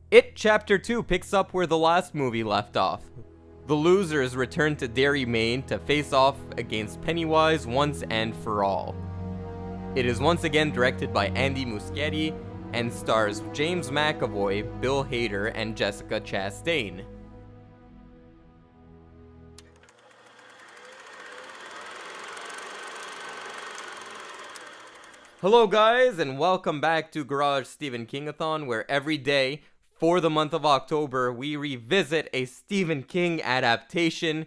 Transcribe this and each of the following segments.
It Chapter 2 picks up where the last movie left off. The losers return to Derry, Maine to face off against Pennywise once and for all. It is once again directed by Andy Muschietti and stars James McAvoy, Bill Hader, and Jessica Chastain. Hello guys, and welcome back to Garage Stephen-King-a-thon, where every day, for the month of October, we revisit a Stephen King adaptation.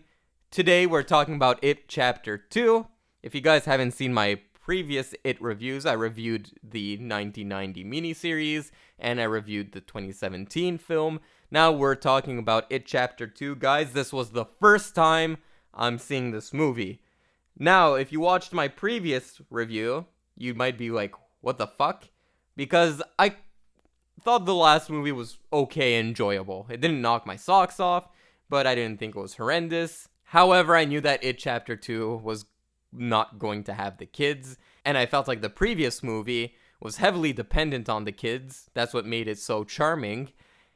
Today we're talking about It Chapter 2. If you guys haven't seen my previous It reviews, I reviewed the 1990 miniseries, and I reviewed the 2017 film. Now we're talking about It Chapter 2. Guys, this was the first time I'm seeing this movie. Now, if you watched my previous review, you might be like, what the fuck? Because I thought the last movie was okay, enjoyable. It didn't knock my socks off, but I didn't think it was horrendous. However, I knew that It Chapter 2 was not going to have the kids, and I felt like the previous movie was heavily dependent on the kids. That's what made it so charming.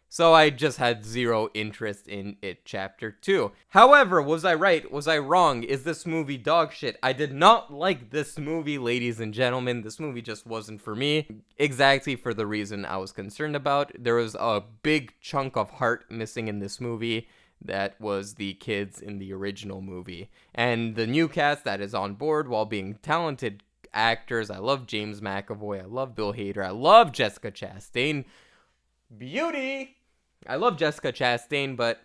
So I just had zero interest in It Chapter 2. However, was I right? Was I wrong? Is this movie dog shit? I did not like this movie, ladies and gentlemen. This movie just wasn't for me. Exactly for the reason I was concerned about. There was a big chunk of heart missing in this movie. That was the kids in the original movie. And the new cast that is on board, while being talented actors, I love James McAvoy, I love Bill Hader, I love Jessica Chastain. Beauty! I love Jessica Chastain, but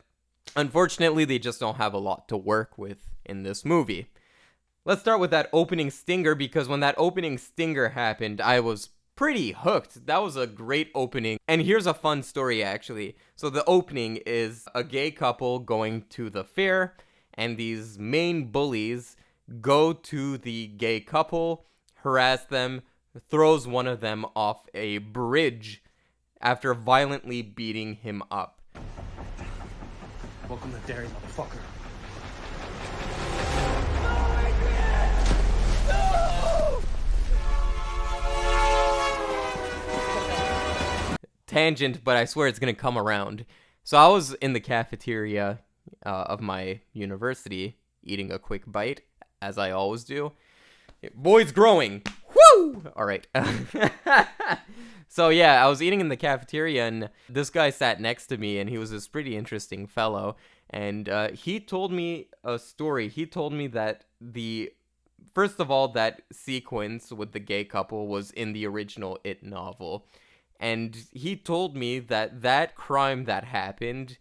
unfortunately they just don't have a lot to work with in this movie. Let's start with that opening stinger, because when that opening stinger happened, I was pretty hooked. That was a great opening. And here's a fun story, actually. So the opening is a gay couple going to the fair, and these main bullies go to the gay couple, harass them, throws one of them off a bridge after violently beating him up. Welcome to Derry, motherfucker. Tangent, but I swear it's gonna come around. So I was in the cafeteria of my university, eating a quick bite, as I always do. Boy's growing! Woo! Alright. So yeah, I was eating in the cafeteria, and this guy sat next to me, and he was this pretty interesting fellow, and he told me a story. He told me that first of all, that sequence with the gay couple was in the original It novel, and he told me that that crime that happened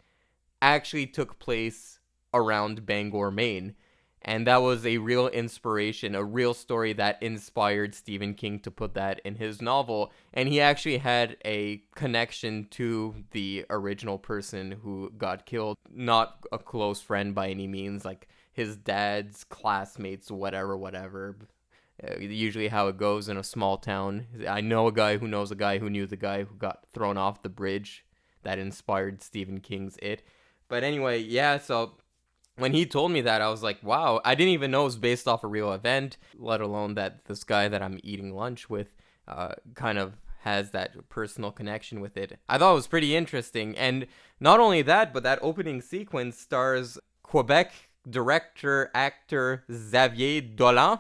actually took place around Bangor, Maine. And that was a real inspiration, a real story that inspired Stephen King to put that in his novel. And he actually had a connection to the original person who got killed. Not a close friend by any means, like his dad's classmates, whatever. Usually how it goes in a small town. I know a guy who knows a guy who knew the guy who got thrown off the bridge that inspired Stephen King's It. But anyway, yeah, so when he told me that, I was like, wow, I didn't even know it was based off a real event, let alone that this guy that I'm eating lunch with kind of has that personal connection with it. I thought it was pretty interesting. And not only that, but that opening sequence stars Quebec director-actor Xavier Dolan,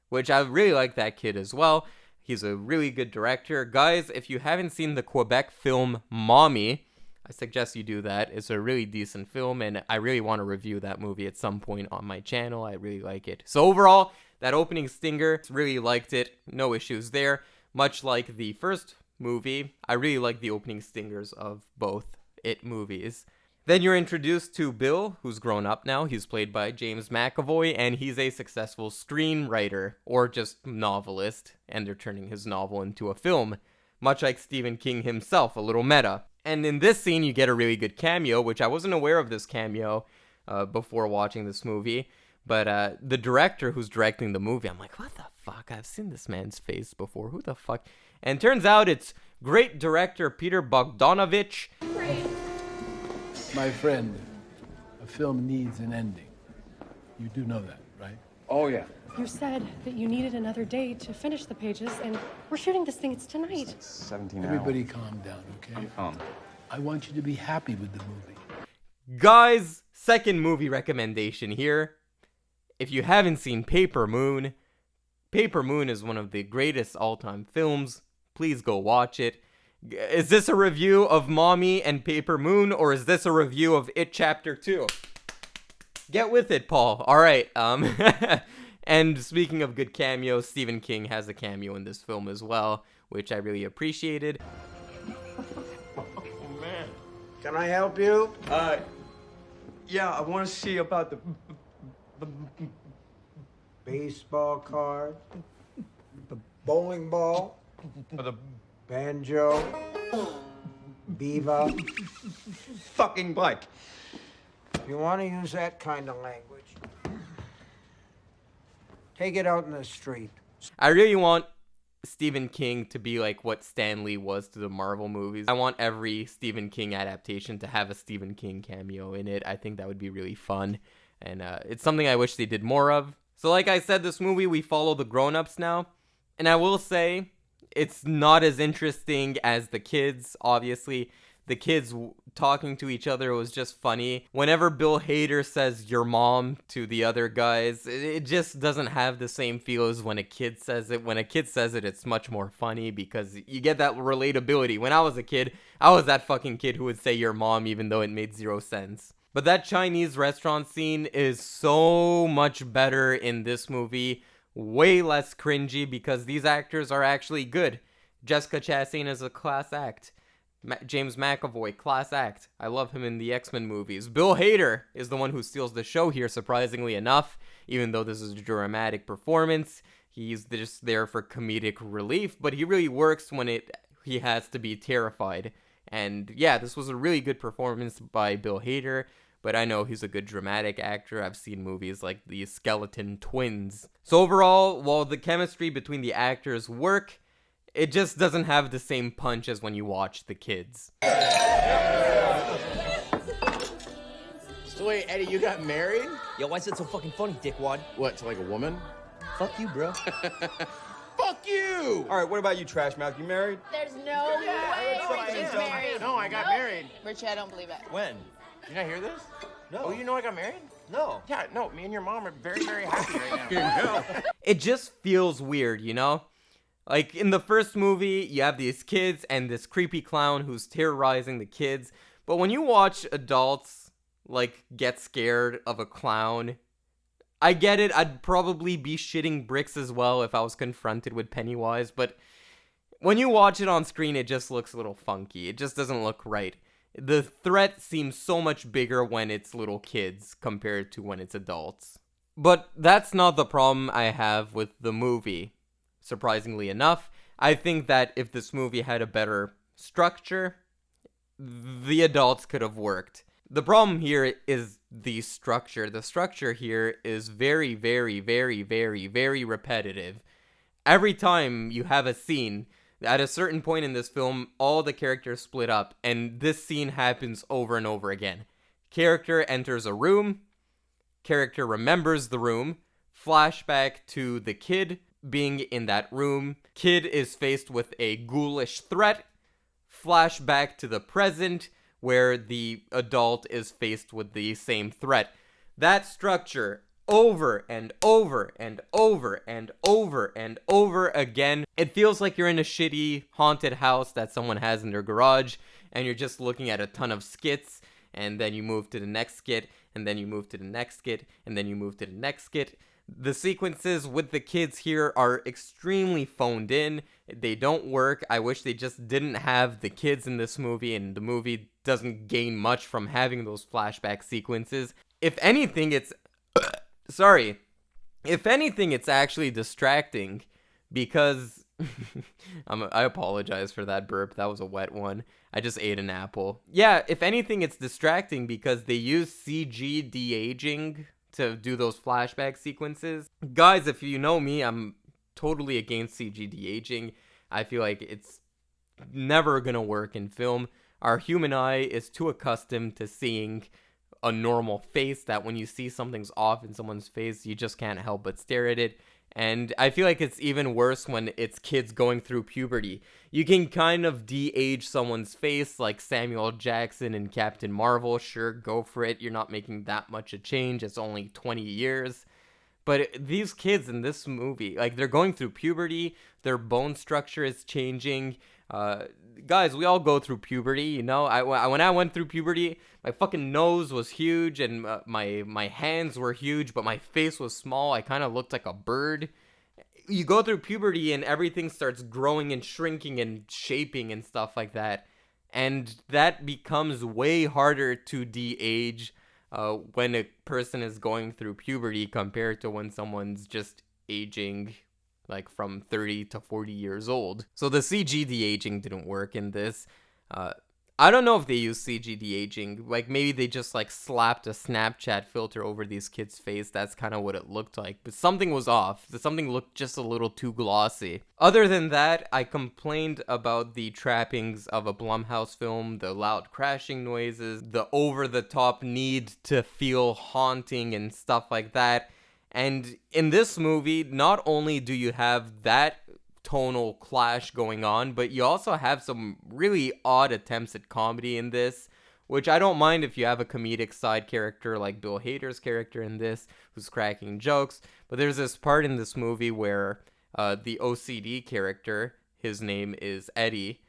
which I really like that kid as well. He's a really good director. Guys, if you haven't seen the Quebec film Mommy, I suggest you do that. It's a really decent film, and I really want to review that movie at some point on my channel. I really like it. So overall, that opening stinger, really liked it. No issues there. Much like the first movie, I really like the opening stingers of both It movies. Then you're introduced to Bill, who's grown up now. He's played by James McAvoy, and he's a successful screenwriter, or just novelist, and they're turning his novel into a film. Much like Stephen King himself, a little meta. And in this scene, you get a really good cameo, which I wasn't aware of this cameo before watching this movie. But the director who's directing the movie, I'm like, what the fuck? I've seen this man's face before. Who the fuck? And turns out it's great director Peter Bogdanovich. My friend, a film needs an ending. You do know that, right? Oh, yeah. You said that you needed another day to finish the pages, and we're shooting this thing. It's tonight. 17 hours. Everybody calm down, okay? I'm calm. I want you to be happy with the movie. Guys, second movie recommendation here. If you haven't seen Paper Moon is one of the greatest all-time films. Please go watch it. Is this a review of Mommy and Paper Moon, or is this a review of It Chapter 2? Get with it, Paul. Alright, and speaking of good cameos, Stephen King has a cameo in this film as well, which I really appreciated. Oh, man. Can I help you? Yeah, I want to see about the Baseball card, bowling ball, the banjo, beaver. fucking bike. If you want to use that kind of language, take it out in the street. I really want Stephen King to be like what Stan Lee was to the Marvel movies. I want every Stephen King adaptation to have a Stephen King cameo in it. I think that would be really fun, and it's something I wish they did more of. So like I said, this movie, we follow the grown-ups now, and I will say it's not as interesting as the kids, obviously. The kids talking to each other was just funny. Whenever Bill Hader says your mom to the other guys, it just doesn't have the same feel as when a kid says it. When a kid says it, it's much more funny because you get that relatability. When I was a kid, I was that fucking kid who would say your mom even though it made zero sense. But that Chinese restaurant scene is so much better in this movie. Way less cringy because these actors are actually good. Jessica Chastain is a class act. James McAvoy, class act. I love him in the X-Men movies. Bill Hader is the one who steals the show here, surprisingly enough. Even though this is a dramatic performance, he's just there for comedic relief. But he really works when he has to be terrified. And yeah, this was a really good performance by Bill Hader. But I know he's a good dramatic actor. I've seen movies like The Skeleton Twins. So overall, while the chemistry between the actors work, it just doesn't have the same punch as when you watch The Kids. So wait, Eddie, you got married? Yo, why is it so fucking funny, dickwad? What, to like a woman? Fuck you, bro. Fuck you! All right, what about you, Trash Mouth? You married? There's no way Richie's married. No, I got married. Richie, I don't believe it. When? Did you not hear this? No. Oh, you know I got married? No. Yeah, no, me and your mom are very, very happy right now. It just feels weird, you know? Like, in the first movie, you have these kids and this creepy clown who's terrorizing the kids. But when you watch adults, like, get scared of a clown, I get it. I'd probably be shitting bricks as well if I was confronted with Pennywise. But when you watch it on screen, it just looks a little funky. It just doesn't look right. The threat seems so much bigger when it's little kids compared to when it's adults. But that's not the problem I have with the movie. Surprisingly enough, I think that if this movie had a better structure, the adults could have worked. The problem here is the structure. The structure here is very, very, very, very, very repetitive. Every time you have a scene, at a certain point in this film, all the characters split up, and this scene happens over and over again. Character enters a room, character remembers the room, flashback to the kid being in that room, kid is faced with a ghoulish threat, flashback to the present, where the adult is faced with the same threat. That structure, over and over and over and over and over again. It feels like you're in a shitty haunted house that someone has in their garage, and you're just looking at a ton of skits, and then you move to the next skit, and then you move to the next skit, and then you move to the next skit. The sequences with the kids here are extremely phoned in. They don't work. I wish they just didn't have the kids in this movie, and the movie doesn't gain much from having those flashback sequences. If anything, it's actually distracting because I apologize for that burp. That was a wet one. I just ate an apple. Yeah, if anything, it's distracting because they use CG de-aging to do those flashback sequences. Guys, if you know me, I'm totally against CG de-aging. I feel like it's never gonna work in film. Our human eye is too accustomed to seeing a normal face that when you see something's off in someone's face, you just can't help but stare at it. And I feel like it's even worse when it's kids going through puberty. You can kind of de-age someone's face, like Samuel Jackson and Captain Marvel. Sure, go for it. You're not making that much a change. It's only 20 years. But these kids in this movie, like, they're going through puberty. Their bone structure is changing. Guys, we all go through puberty, you know? When I went through puberty, my fucking nose was huge, and my hands were huge, but my face was small. I kind of looked like a bird. You go through puberty, and everything starts growing and shrinking and shaping and stuff like that. And that becomes way harder to de-age when a person is going through puberty compared to when someone's just aging, like, from 30 to 40 years old. So the CG de-aging didn't work in this. I don't know if they use CG de-aging. Like, maybe they just, like, slapped a Snapchat filter over these kids' face. That's kind of what it looked like. But something was off. Something looked just a little too glossy. Other than that, I complained about the trappings of a Blumhouse film, the loud crashing noises, the over-the-top need to feel haunting and stuff like that. And in this movie, not only do you have that tonal clash going on, but you also have some really odd attempts at comedy in this, which I don't mind if you have a comedic side character like Bill Hader's character in this, who's cracking jokes. But there's this part in this movie where the OCD character, his name is Eddie.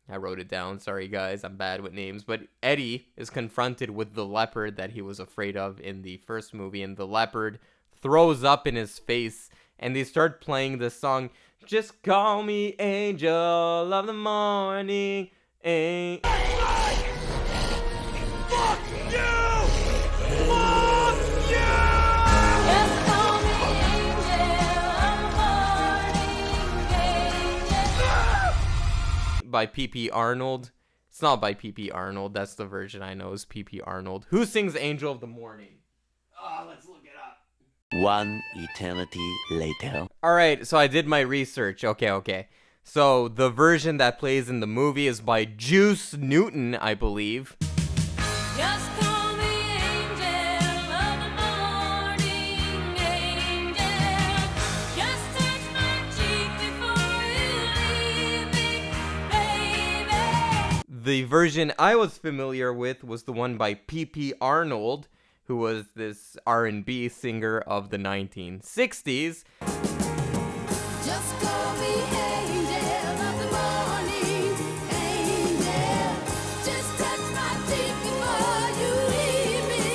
I wrote it down. Sorry, guys. I'm bad with names. But Eddie is confronted with the leopard that he was afraid of in the first movie, and the leopard throws up in his face, and they start playing this song, "Just Call Me Angel of the Morning." Fuck you! Fuck you! Just call me angel of the morning, By P.P. Arnold. It's not by P.P. Arnold. That's the version I know is P.P. Arnold. Who sings Angel of the Morning? Let's look it up. One eternity later. Alright, so I did my research. Okay. So the version that plays in the movie is by Juice Newton, I believe. Just call me angel of the morning, angel. Just touch my cheek before you leave me, baby. The version I was familiar with was the one by P.P. Arnold, who was this R&B singer of the 1960s. Just call me angel of the morning, angel. Just touch my cheek before you leave me,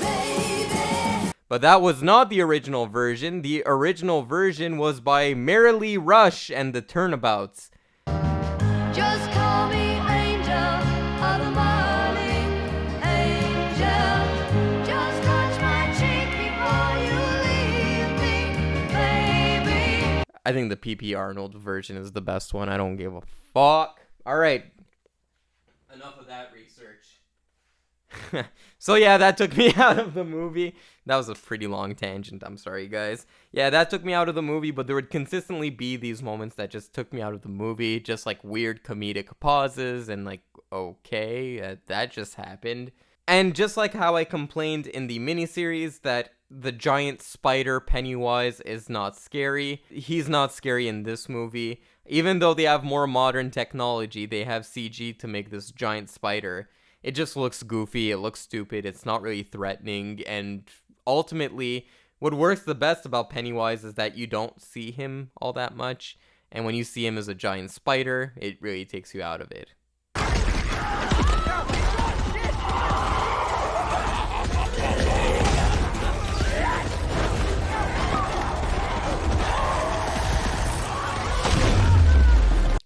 baby. But that was not the original version. The original version was by Marilee Rush and the Turnabouts. Just call me angel of the morning, angel. Just touch my cheek before you leave me, baby. I think the P.P. Arnold version is the best one. I don't give a fuck. Alright. Enough of that research. So yeah, that took me out of the movie. That was a pretty long tangent. I'm sorry, guys. Yeah, that took me out of the movie, but there would consistently be these moments that just took me out of the movie. Just like weird comedic pauses and like, okay, that just happened. And just like how I complained in the miniseries that the giant spider Pennywise is not scary, he's not scary in this movie. Even though they have more modern technology, they have CG to make this giant spider. It just looks goofy, it looks stupid, it's not really threatening, and ultimately, what works the best about Pennywise is that you don't see him all that much, and when you see him as a giant spider, it really takes you out of it.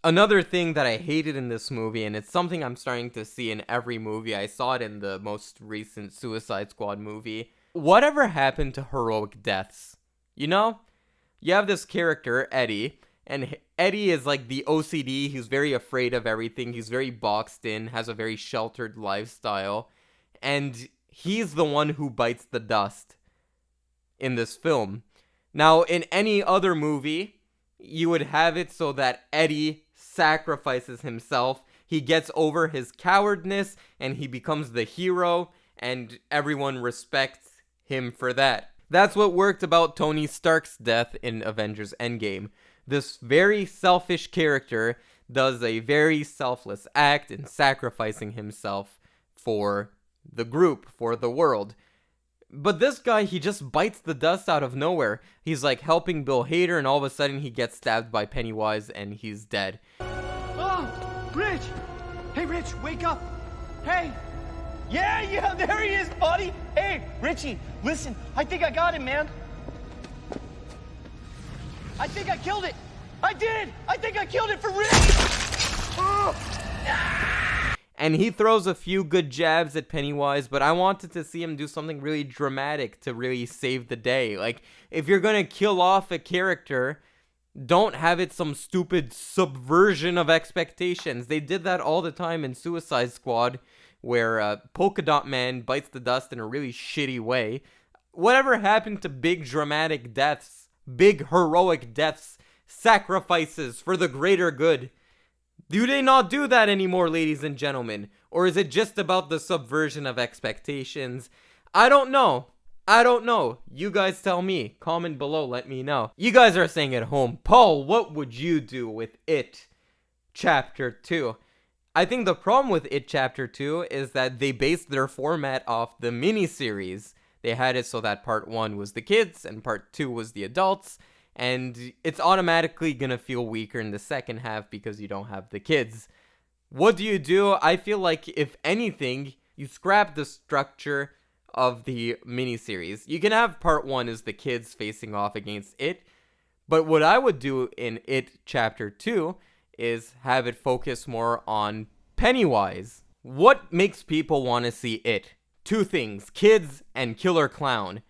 Another thing that I hated in this movie, and it's something I'm starting to see in every movie, I saw it in the most recent Suicide Squad movie. Whatever happened to heroic deaths? You know? You have this character, Eddie, and Eddie is like the OCD, he's very afraid of everything, he's very boxed in, has a very sheltered lifestyle, and he's the one who bites the dust in this film. Now, in any other movie, you would have it so that Eddie sacrifices himself, he gets over his cowardness, and he becomes the hero, and everyone respects him for that. That's what worked about Tony Stark's death in Avengers Endgame. This very selfish character does a very selfless act in sacrificing himself for the group, for the world. But this guy, he just bites the dust out of nowhere. He's like helping Bill Hader, and all of a sudden he gets stabbed by Pennywise and he's dead. Oh, Rich! Hey, Rich, wake up! Hey! Yeah, there he is, buddy! Hey, Richie, listen, I think I got him, man. I think I killed it! I did! I think I killed it for Rich! Oh. And he throws a few good jabs at Pennywise, but I wanted to see him do something really dramatic to really save the day. Like, if you're gonna kill off a character, don't have it some stupid subversion of expectations. They did that all the time in Suicide Squad, where Polka Dot Man bites the dust in a really shitty way. Whatever happened to big dramatic deaths, big heroic deaths, sacrifices for the greater good? Do they not do that anymore, ladies and gentlemen? Or is it just about the subversion of expectations? I don't know. You guys tell me. Comment below, let me know. You guys are saying at home, Paul, what would you do with It Chapter 2? I think the problem with It Chapter 2 is that they based their format off the miniseries. They had it so that part 1 was the kids and part 2 was the adults. And it's automatically gonna feel weaker in the second half because you don't have the kids. What do? I feel like, if anything, you scrap the structure of the miniseries. You can have part 1 as the kids facing off against it, but what I would do in It Chapter 2 is have it focus more on Pennywise. What makes people want to see It? 2 things, kids and killer clown.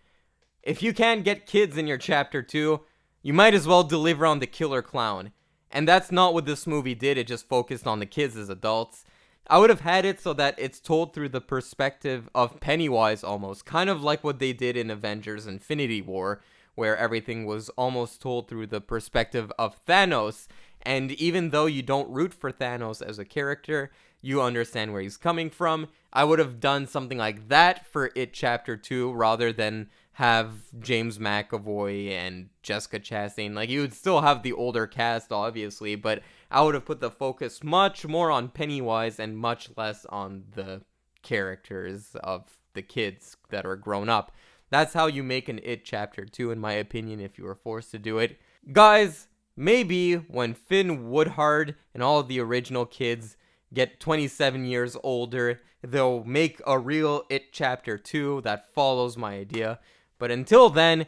If you can't get kids in your Chapter 2, you might as well deliver on the killer clown. And that's not what this movie did, it just focused on the kids as adults. I would have had it so that it's told through the perspective of Pennywise almost, kind of like what they did in Avengers Infinity War, where everything was almost told through the perspective of Thanos. And even though you don't root for Thanos as a character, you understand where he's coming from. I would have done something like that for It Chapter 2 rather than have James McAvoy and Jessica Chastain. Like, you would still have the older cast, obviously, but I would have put the focus much more on Pennywise and much less on the characters of the kids that are grown up. That's how you make an It Chapter 2, in my opinion, if you were forced to do it. Guys, maybe when Finn Woodhard and all of the original kids get 27 years older, they'll make a real It Chapter 2 that follows my idea. But until then,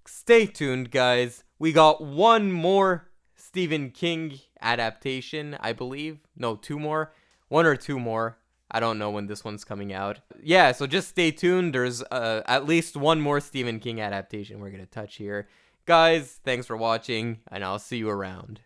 stay tuned, guys. We got one more Stephen King adaptation, I believe. No, 2 more. 1 or 2 more. I don't know when this one's coming out. Yeah, so just stay tuned. There's at least 1 more Stephen King adaptation we're going to touch here. Guys, thanks for watching, and I'll see you around.